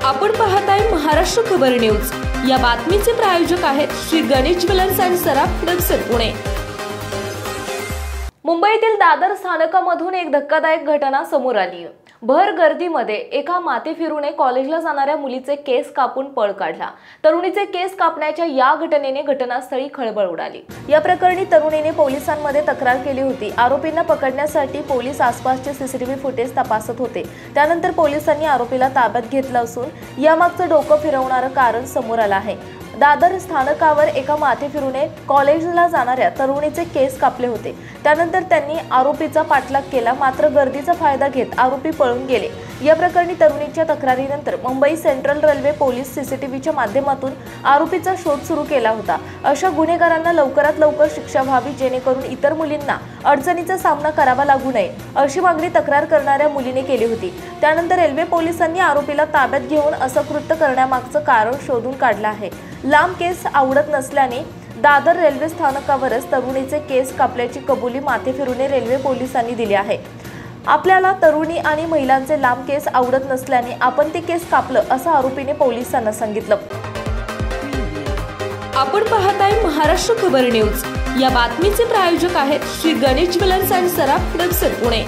आपण पाहताय महाराष्ट्र खबर न्यूज। या बातमीचे प्रायोजक आहेत श्री गणेश ज्वेलर्स अँड सराफ दक्षिण पुणे। मुंबईतील दादर स्थानकामधून एक धक्कादायक घटना समोर आली। भर गर्दीमध्ये एका माथेफिरूने कॉलेजला जाणाऱ्या मुलीचे केस कापून पळ काढला। तरुणीचे केस कापण्याच्या या घटनेने घटनास्थळी खळबळ उडाली। या प्रकरणी तरुणीने पोलिसांमध्ये तक्रार केली होती। आरोपींना पकडण्यासाठी पोलीस आसपासचे सीसीटीव्ही फुटेज तपासत होते। त्यानंतर पोलिसांनी आरोपीला ताब्यात घेतलं असून यामागचं डोकं फिरवणारं कारण समोर आलं आहे। दादर स्थानकावर एका माथेफिरूने कॉलेजला जाणाऱ्या तरुणीचे केस कापले होते। त्यानंतर त्यांनी आरोपीचा पाठलाग केला, मात्र गर्दीचा फायदा घेत आरोपी पळून गेले। या प्रकरणी तरुणीच्या तक्रारीनंतर मुंबई सेंट्रल रेल्वे पोलीस सीसीटीव्हीच्या माध्यमातून आरोपीचा शोध सुरू केला होता। अशा गुन्हेगारांना लवकरात लवकर शिक्षा व्हावी, जेणेकरून इतर मुलींना अडचणीचा सामना करावा लागू नये, अशी मागणी तक्रार करणाऱ्या मुलीने केली होती। त्यानंतर रेल्वे पोलिसांनी आरोपीला ताब्यात घेऊन असं कृत्य करण्यामागचं कारण शोधून काढलं आहे। लांब केस आवडत नसल्याने दादर रेल्वे स्थानकावरच तरुणीचे केस कापल्याची कबुली माथेफिरूने रेल्वे पोलिसांनी दिली आहे। आपल्याला तरुणी आणि महिलांचे लांब केस आवडत नसल्याने आपण ते केस कापलं, असं आरोपीने पोलिसांना सांगितलं। आपण पाहताय महाराष्ट्र खबर न्यूज। या बातमीचे प्रायोजक आहेत श्री गणेश ज्वेलर्स अँड सराफ दक्षिण पुणे।